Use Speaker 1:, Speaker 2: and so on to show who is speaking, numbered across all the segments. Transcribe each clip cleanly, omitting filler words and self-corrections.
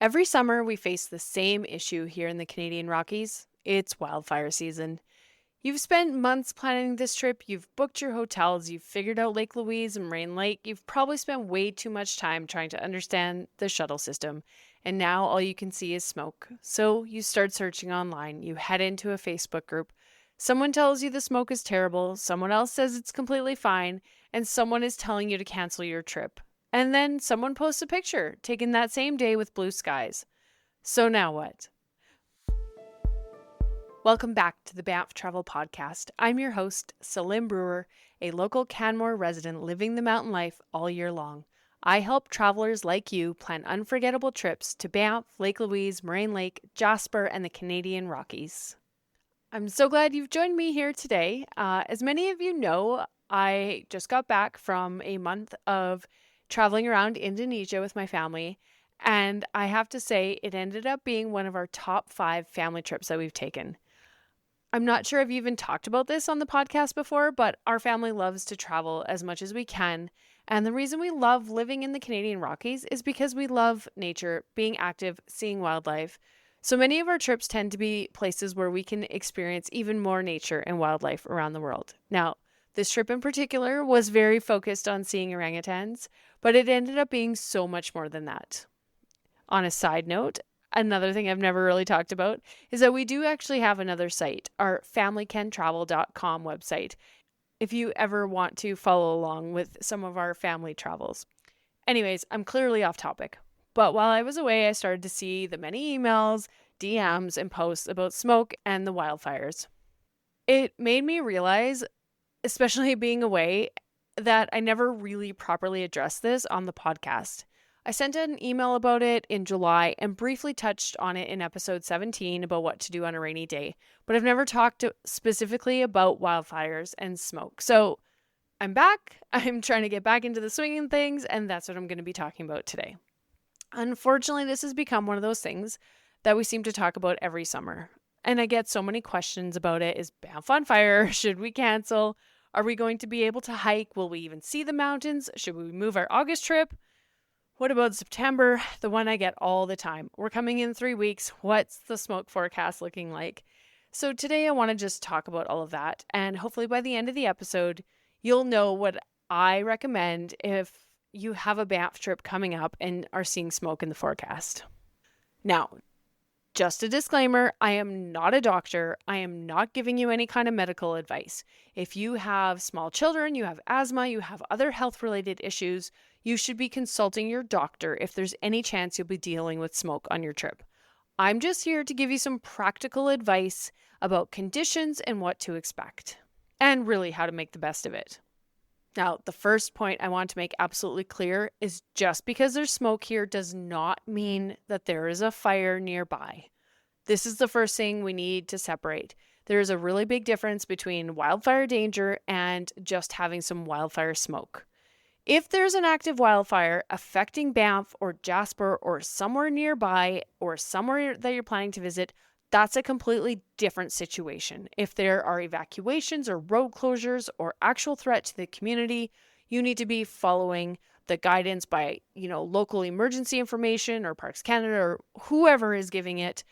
Speaker 1: Every summer, we face the same issue here in the Canadian Rockies. It's wildfire season. You've spent months planning this trip, you've booked your hotels, you've figured out Lake Louise and Rain Lake, you've probably spent way too much time trying to understand the shuttle system, and now all you can see is smoke. So you start searching online, you head into a Facebook group. Someone tells you the smoke is terrible, someone else says it's completely fine, and someone is telling you to cancel your trip. And then someone posts a picture taken that same day with blue skies. So now what? Welcome back to the Banff Travel Podcast. I'm your host, Celine Brewer, a local Canmore resident living the mountain life all year long. I help travelers like you plan unforgettable trips to Banff, Lake Louise, Moraine Lake, Jasper, and the Canadian Rockies. I'm so glad you've joined me here today. As many of you know, I just got back from a month of traveling around Indonesia with my family, and I have to say it ended up being one of our top 5 family trips that we've taken. I'm not sure I've even talked about this on the podcast before, but our family loves to travel as much as we can. And the reason we love living in the Canadian Rockies is because we love nature, being active, seeing wildlife. So many of our trips tend to be places where we can experience even more nature and wildlife around the world. Now, this trip in particular was very focused on seeing orangutans, but it ended up being so much more than that. On a side note, another thing I've never really talked about is that we do actually have another site, our familycantravel.com website, if you ever want to follow along with some of our family travels. Anyways, I'm clearly off topic, but while I was away, I started to see the many emails, DMs, and posts about smoke and the wildfires. It made me realize, especially being away, that I never really properly addressed this on the podcast. I sent an email about it in July and briefly touched on it in episode 17 about what to do on a rainy day, but I've never talked specifically about wildfires and smoke. So I'm back. I'm trying to get back into the swing of things, and that's what I'm going to be talking about today. Unfortunately, this has become one of those things that we seem to talk about every summer. And I get so many questions about it. Is Banff on fire? Should we cancel? Are we going to be able to hike? Will we even see the mountains? Should we move our August trip? What about September? The one I get all the time. We're coming in 3 weeks. What's the smoke forecast looking like? So today I want to just talk about all of that. And hopefully by the end of the episode, you'll know what I recommend if you have a Banff trip coming up and are seeing smoke in the forecast. Now, just a disclaimer, I am not a doctor. I am not giving you any kind of medical advice. If you have small children, you have asthma, you have other health-related issues, you should be consulting your doctor if there's any chance you'll be dealing with smoke on your trip. I'm just here to give you some practical advice about conditions and what to expect, and really how to make the best of it. Now, the first point I want to make absolutely clear is just because there's smoke here does not mean that there is a fire nearby. This is the first thing we need to separate. There is a really big difference between wildfire danger and just having some wildfire smoke. If there's an active wildfire affecting Banff or Jasper or somewhere nearby or somewhere that you're planning to visit, that's a completely different situation. If there are evacuations or road closures or actual threat to the community, you need to be following the guidance by, local emergency information or Parks Canada or whoever is giving it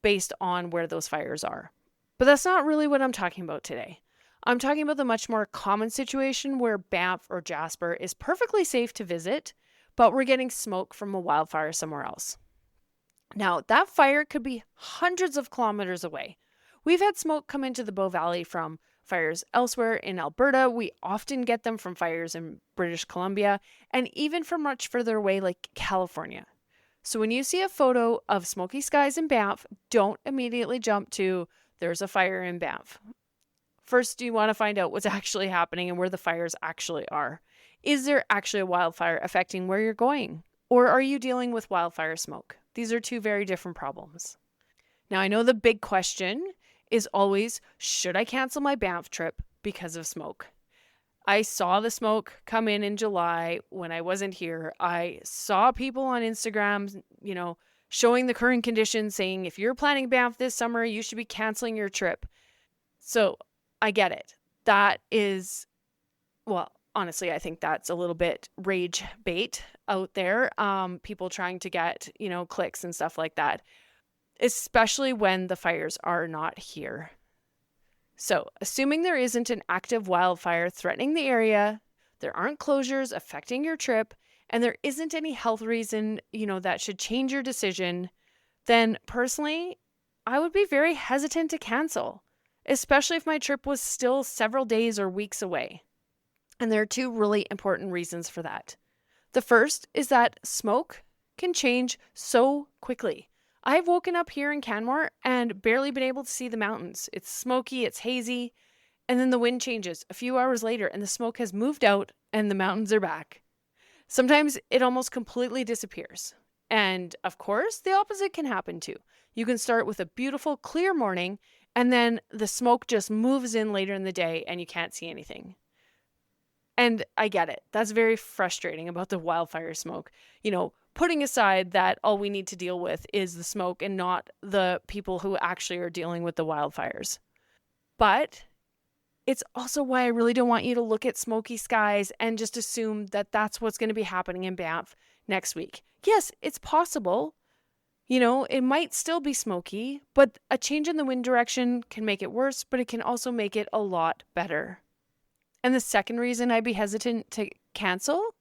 Speaker 1: based on where those fires are. But that's not really what I'm talking about today. I'm talking about the much more common situation where Banff or Jasper is perfectly safe to visit, but we're getting smoke from a wildfire somewhere else. Now, that fire could be hundreds of kilometers away. We've had smoke come into the Bow Valley from fires elsewhere in Alberta. We often get them from fires in British Columbia and even from much further away like California. So when you see a photo of smoky skies in Banff, don't immediately jump to there's a fire in Banff. First, you want to find out what's actually happening and where the fires actually are. Is there actually a wildfire affecting where you're going? Or are you dealing with wildfire smoke? These are two very different problems. Now, I know the big question is always, should I cancel my Banff trip because of smoke? I saw the smoke come in July when I wasn't here. I saw people on Instagram, showing the current conditions saying, if you're planning Banff this summer, you should be canceling your trip. So I get it. That is, honestly, I think that's a little bit rage bait out there. People trying to get, clicks and stuff like that, especially when the fires are not here. So, assuming there isn't an active wildfire threatening the area, there aren't closures affecting your trip, and there isn't any health reason, that should change your decision, then personally, I would be very hesitant to cancel, especially if my trip was still several days or weeks away. And there are two really important reasons for that. The first is that smoke can change so quickly. I've woken up here in Canmore and barely been able to see the mountains. It's smoky, it's hazy, and then the wind changes a few hours later and the smoke has moved out and the mountains are back. Sometimes it almost completely disappears. And of course, the opposite can happen too. You can start with a beautiful, clear morning, and then the smoke just moves in later in the day and you can't see anything. And I get it. That's very frustrating about the wildfire smoke. Putting aside that all we need to deal with is the smoke and not the people who actually are dealing with the wildfires. But it's also why I really don't want you to look at smoky skies and just assume that that's what's going to be happening in Banff next week. Yes, it's possible. It might still be smoky, but a change in the wind direction can make it worse, but it can also make it a lot better. And the second reason I'd be hesitant to cancel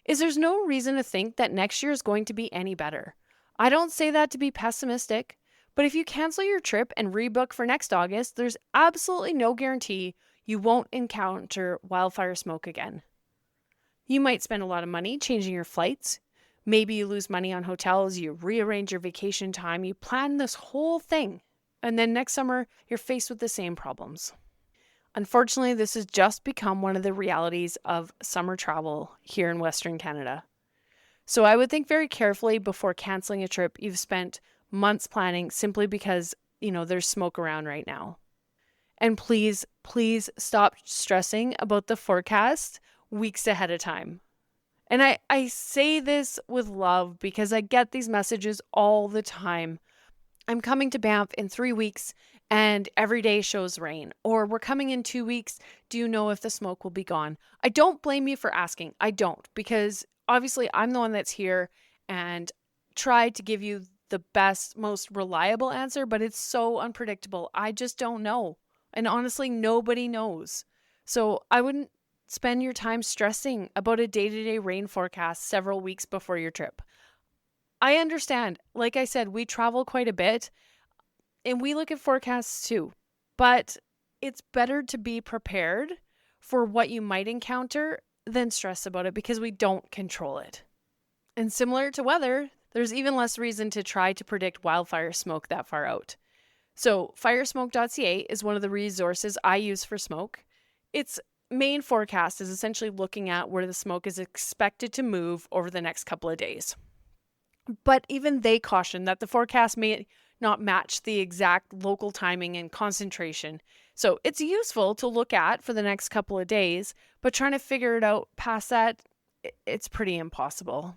Speaker 1: is there's no reason to think that next year is going to be any better. I don't say that to be pessimistic, but if you cancel your trip and rebook for next August, there's absolutely no guarantee you won't encounter wildfire smoke again. You might spend a lot of money changing your flights. Maybe you lose money on hotels, you rearrange your vacation time, you plan this whole thing, and then next summer you're faced with the same problems. Unfortunately, this has just become one of the realities of summer travel here in Western Canada. So I would think very carefully before canceling a trip you've spent months planning simply because, there's smoke around right now. And please, please stop stressing about the forecast weeks ahead of time. And I say this with love because I get these messages all the time. I'm coming to Banff in 3 weeks and every day shows rain. Or we're coming in 2 weeks. Do you know if the smoke will be gone? I don't blame you for asking. I don't, because obviously I'm the one that's here and tried to give you the best, most reliable answer, but it's so unpredictable. I just don't know. And honestly, nobody knows. So I wouldn't spend your time stressing about a day-to-day rain forecast several weeks before your trip. I understand. Like I said, we travel quite a bit and we look at forecasts too, but it's better to be prepared for what you might encounter than stress about it because we don't control it. And similar to weather, there's even less reason to try to predict wildfire smoke that far out. So firesmoke.ca is one of the resources I use for smoke. Its main forecast is essentially looking at where the smoke is expected to move over the next couple of days. But even they caution that the forecast may not match the exact local timing and concentration. So it's useful to look at for the next couple of days, but trying to figure it out past that, it's pretty impossible.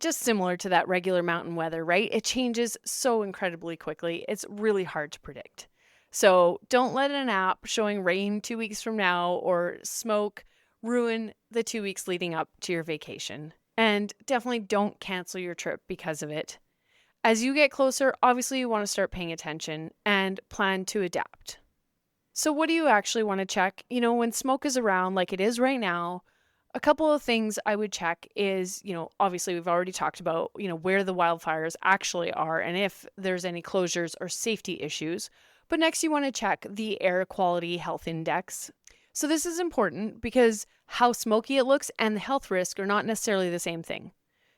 Speaker 1: Just similar to that regular mountain weather, right? It changes so incredibly quickly. It's really hard to predict. So don't let an app showing rain 2 weeks from now or smoke ruin the 2 weeks leading up to your vacation. And definitely don't cancel your trip because of it. As you get closer, obviously you want to start paying attention and plan to adapt. So what do you actually want to check? When smoke is around like it is right now, a couple of things I would check is, obviously we've already talked about, where the wildfires actually are and if there's any closures or safety issues. But next you want to check the air quality health index. So this is important because how smoky it looks and the health risk are not necessarily the same thing.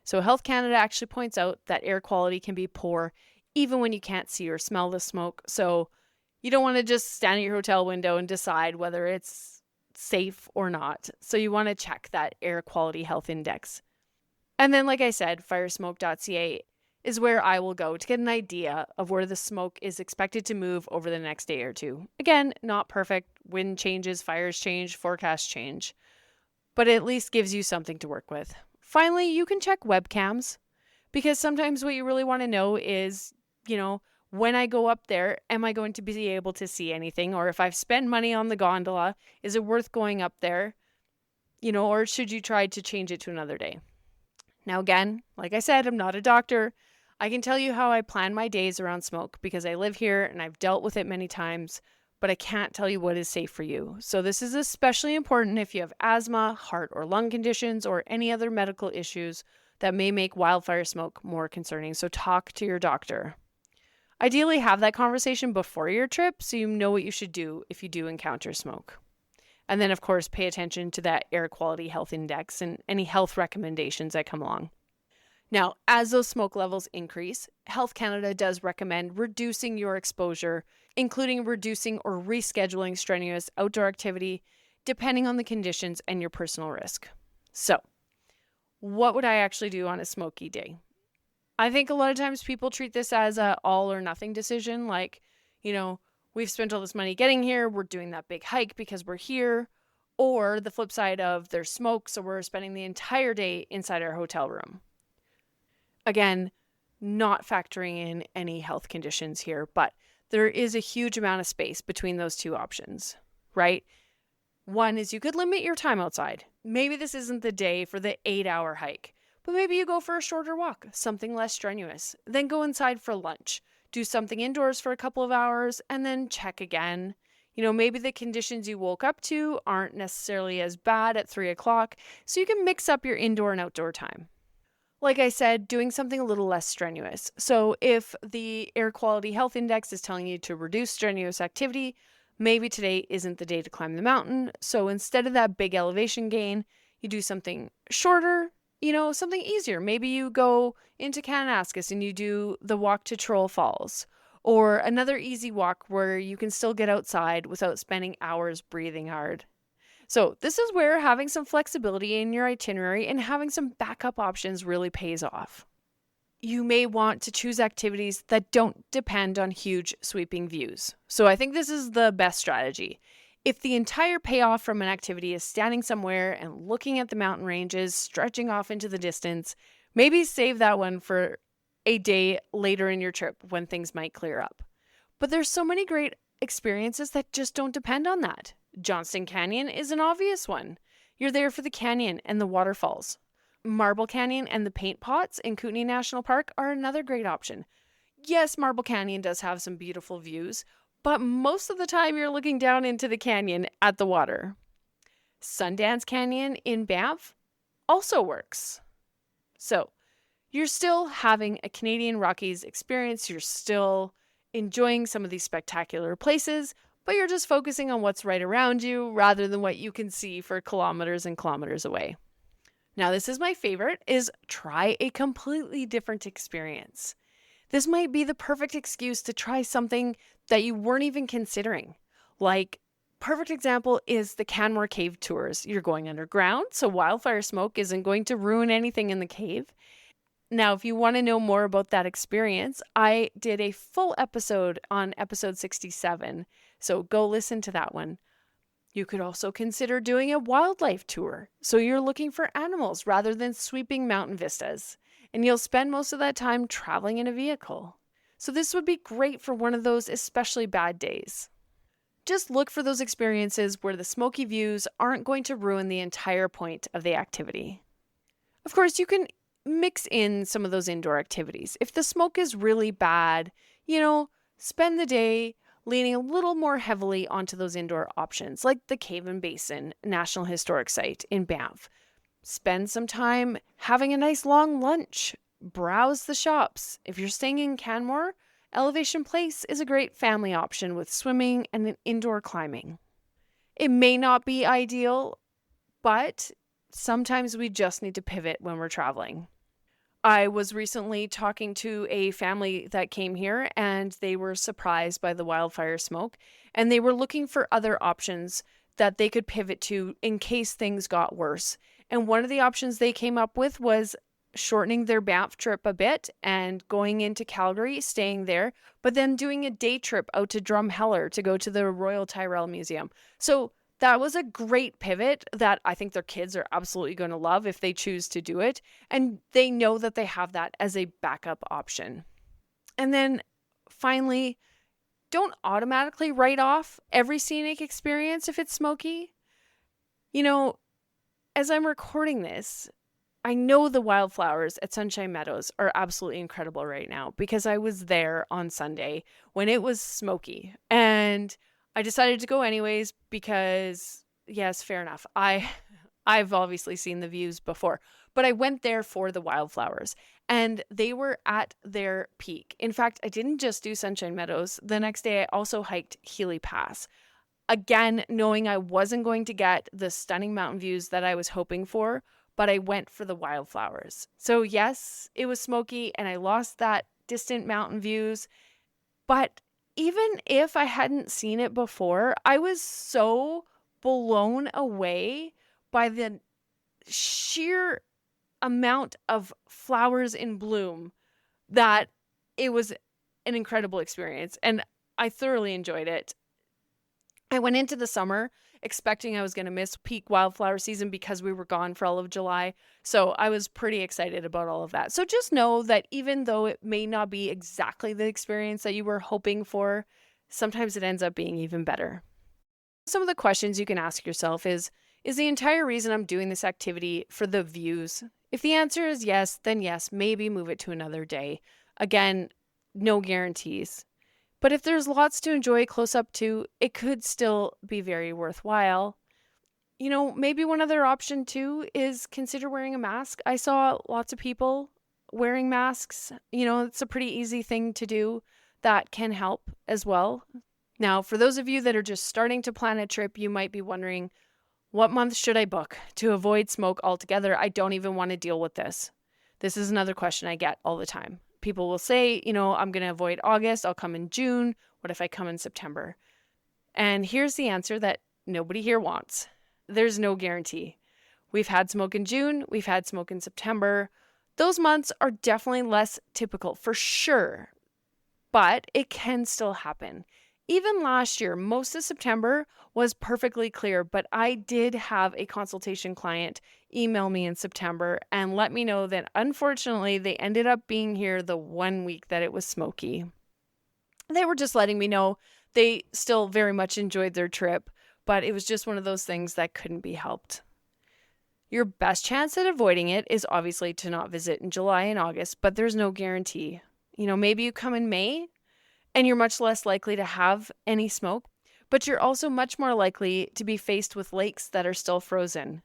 Speaker 1: So Health Canada actually points out that air quality can be poor even when you can't see or smell the smoke. So you don't want to just stand at your hotel window and decide whether it's safe or not. So you want to check that air quality health index. And then, like I said, firesmoke.ca is where I will go to get an idea of where the smoke is expected to move over the next day or two. Again, not perfect. Wind changes, fires change, forecasts change. But it at least gives you something to work with. Finally, you can check webcams because sometimes what you really want to know is, when I go up there, am I going to be able to see anything? Or if I've spent money on the gondola, is it worth going up there? or should you try to change it to another day? Now, again, like I said, I'm not a doctor. I can tell you how I plan my days around smoke because I live here and I've dealt with it many times, but I can't tell you what is safe for you. So this is especially important if you have asthma, heart or lung conditions, or any other medical issues that may make wildfire smoke more concerning. So talk to your doctor. Ideally, have that conversation before your trip so you know what you should do if you do encounter smoke. And then, of course, pay attention to that air quality health index and any health recommendations that come along. Now, as those smoke levels increase, Health Canada does recommend reducing your exposure, including reducing or rescheduling strenuous outdoor activity, depending on the conditions and your personal risk. So, what would I actually do on a smoky day? I think a lot of times people treat this as a all or nothing decision, like, we've spent all this money getting here, we're doing that big hike because we're here, or the flip side of there's smoke, so we're spending the entire day inside our hotel room. Again, not factoring in any health conditions here, but there is a huge amount of space between those two options, right? One is you could limit your time outside. Maybe this isn't the day for the 8-hour hike, but maybe you go for a shorter walk, something less strenuous, then go inside for lunch, do something indoors for a couple of hours, and then check again. Maybe the conditions you woke up to aren't necessarily as bad at 3 o'clock, so you can mix up your indoor and outdoor time. Like I said, doing something a little less strenuous. So if the air quality health index is telling you to reduce strenuous activity, maybe today isn't the day to climb the mountain. So instead of that big elevation gain, you do something shorter, something easier. Maybe you go into Kananaskis and you do the walk to Troll Falls, or another easy walk where you can still get outside without spending hours breathing hard. So this is where having some flexibility in your itinerary and having some backup options really pays off. You may want to choose activities that don't depend on huge sweeping views. So I think this is the best strategy. If the entire payoff from an activity is standing somewhere and looking at the mountain ranges, stretching off into the distance, maybe save that one for a day later in your trip when things might clear up. But there's so many great experiences that just don't depend on that. Johnston Canyon is an obvious one. You're there for the canyon and the waterfalls. Marble Canyon and the paint pots in Kootenay National Park are another great option. Yes, Marble Canyon does have some beautiful views, but most of the time you're looking down into the canyon at the water. Sundance Canyon in Banff also works. So, you're still having a Canadian Rockies experience. You're still enjoying some of these spectacular places, but you're just focusing on what's right around you rather than what you can see for kilometers and kilometers away. Now, this is my favorite, is try a completely different experience. This might be the perfect excuse to try something that you weren't even considering. Like, perfect example is the Canmore Cave tours. You're going underground, so wildfire smoke isn't going to ruin anything in the cave. Now, if you want to know more about that experience, I did a full episode on episode 67, so go listen to that one. You could also consider doing a wildlife tour, so you're looking for animals rather than sweeping mountain vistas, and you'll spend most of that time traveling in a vehicle. So this would be great for one of those especially bad days. Just look for those experiences where the smoky views aren't going to ruin the entire point of the activity. Of course, you can mix in some of those indoor activities. If the smoke is really bad, spend the day leaning a little more heavily onto those indoor options, like the Cave and Basin National Historic Site in Banff. Spend some time having a nice long lunch. Browse the shops. If you're staying in Canmore, Elevation Place is a great family option with swimming and an indoor climbing. It may not be ideal, but sometimes we just need to pivot when we're traveling. I was recently talking to a family that came here and they were surprised by the wildfire smoke and they were looking for other options that they could pivot to in case things got worse. And one of the options they came up with was shortening their Banff trip a bit and going into Calgary, staying there, but then doing a day trip out to Drumheller to go to the Royal Tyrrell Museum. So that was a great pivot that I think their kids are absolutely going to love if they choose to do it. And they know that they have that as a backup option. And then finally, don't automatically write off every scenic experience if it's smoky. as I'm recording this, I know the wildflowers at Sunshine Meadows are absolutely incredible right now because I was there on Sunday when it was smoky, and I decided to go anyways because, yes, fair enough. I've obviously seen the views before, but I went there for the wildflowers and they were at their peak. In fact, I didn't just do Sunshine Meadows. The next day I also hiked Healy Pass. Again, knowing I wasn't going to get the stunning mountain views that I was hoping for, but I went for the wildflowers. So yes, it was smoky and I lost that distant mountain views. But even if I hadn't seen it before, I was so blown away by the sheer amount of flowers in bloom that it was an incredible experience. And I thoroughly enjoyed it. I went into the summer expecting I was going to miss peak wildflower season because we were gone for all of July. So I was pretty excited about all of that. So just know that even though it may not be exactly the experience that you were hoping for, sometimes it ends up being even better. Some of the questions you can ask yourself is the entire reason I'm doing this activity for the views? If the answer is yes, then yes, maybe move it to another day. Again, no guarantees. But if there's lots to enjoy close up to, it could still be very worthwhile. Maybe one other option too is consider wearing a mask. I saw lots of people wearing masks. It's a pretty easy thing to do that can help as well. Now, for those of you that are just starting to plan a trip, you might be wondering, what month should I book to avoid smoke altogether? I don't even want to deal with this. This is another question I get all the time. People will say, I'm going to avoid August. I'll come in June. What if I come in September? And here's the answer that nobody here wants. There's no guarantee. We've had smoke in June. We've had smoke in September. Those months are definitely less typical for sure, but it can still happen. Even last year, most of September was perfectly clear, but I did have a consultation client email me in September and let me know that unfortunately they ended up being here the 1 week that it was smoky. They were just letting me know they still very much enjoyed their trip, but it was just one of those things that couldn't be helped. Your best chance at avoiding it is obviously to not visit in July and August, but there's no guarantee. Maybe you come in May, and you're much less likely to have any smoke, but you're also much more likely to be faced with lakes that are still frozen.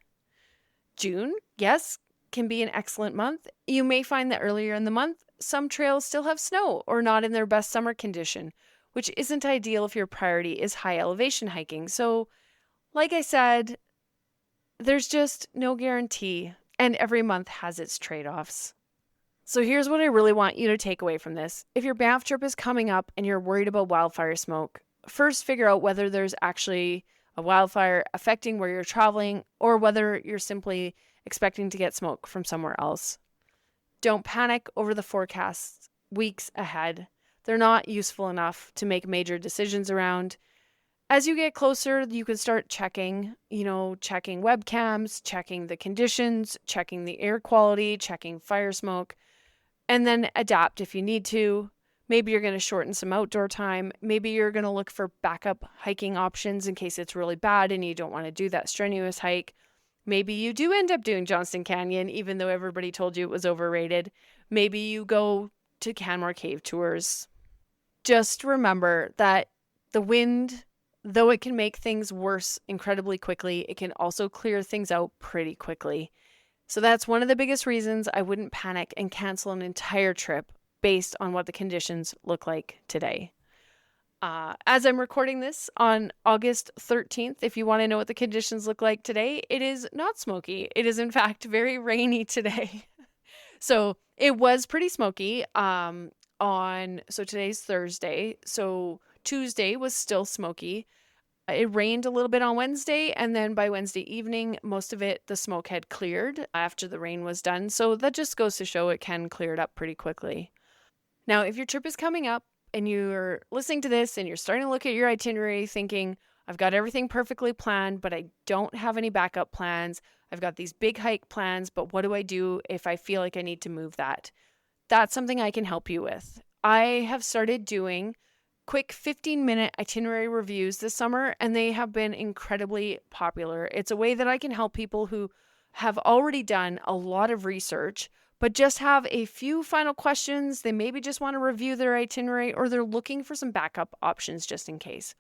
Speaker 1: June, yes, can be an excellent month. You may find that earlier in the month, some trails still have snow or not in their best summer condition, which isn't ideal if your priority is high elevation hiking. So, like I said, there's just no guarantee, and every month has its trade-offs. So here's what I really want you to take away from this. If your Banff trip is coming up and you're worried about wildfire smoke, first figure out whether there's actually a wildfire affecting where you're traveling or whether you're simply expecting to get smoke from somewhere else. Don't panic over the forecasts weeks ahead. They're not useful enough to make major decisions around. As you get closer, you can start checking webcams, checking the conditions, checking the air quality, checking fire smoke, and then adapt if you need to. Maybe you're going to shorten some outdoor time. Maybe you're going to look for backup hiking options in case it's really bad and you don't want to do that strenuous hike. Maybe you do end up doing Johnston Canyon, even though everybody told you it was overrated. Maybe you go to Canmore Cave tours. Just remember that the wind, though it can make things worse incredibly quickly, it can also clear things out pretty quickly. So that's one of the biggest reasons I wouldn't panic and cancel an entire trip based on what the conditions look like today. As I'm recording this on August 13th, if you want to know what the conditions look like today, it is not smoky. It is in fact very rainy today. So it was pretty smoky so today's Thursday. So Tuesday was still smoky. It rained a little bit on Wednesday, and then by Wednesday evening, most of it, the smoke had cleared after the rain was done. So that just goes to show it can clear it up pretty quickly. Now, if your trip is coming up and you're listening to this and you're starting to look at your itinerary thinking, I've got everything perfectly planned, but I don't have any backup plans. I've got these big hike plans, but what do I do if I feel like I need to move that? That's something I can help you with. I have started doing quick 15-minute itinerary reviews this summer, and they have been incredibly popular. It's a way that I can help people who have already done a lot of research, but just have a few final questions. They maybe just want to review their itinerary, or they're looking for some backup options just in case.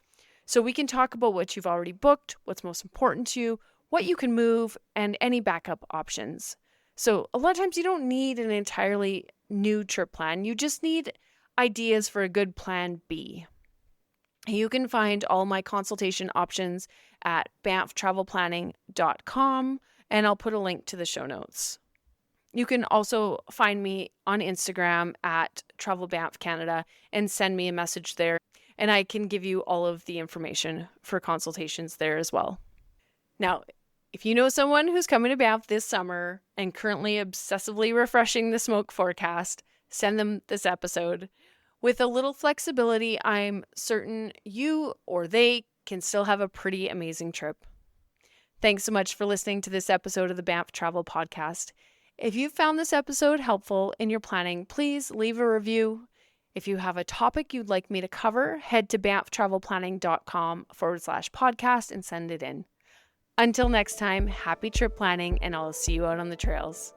Speaker 1: So we can talk about what you've already booked, what's most important to you, what you can move, and any backup options. So a lot of times you don't need an entirely new trip plan. You just need ideas for a good plan B. You can find all my consultation options at banfftravelplanning.com, and I'll put a link to the show notes. You can also find me on Instagram at Travel Banff Canada and send me a message there, and I can give you all of the information for consultations there as well. Now, if you know someone who's coming to Banff this summer and currently obsessively refreshing the smoke forecast, send them this episode. With a little flexibility, I'm certain you or they can still have a pretty amazing trip. Thanks so much for listening to this episode of the Banff Travel Podcast. If you found this episode helpful in your planning, please leave a review. If you have a topic you'd like me to cover, head to banfftravelplanning.com/podcast and send it in. Until next time, happy trip planning, and I'll see you out on the trails.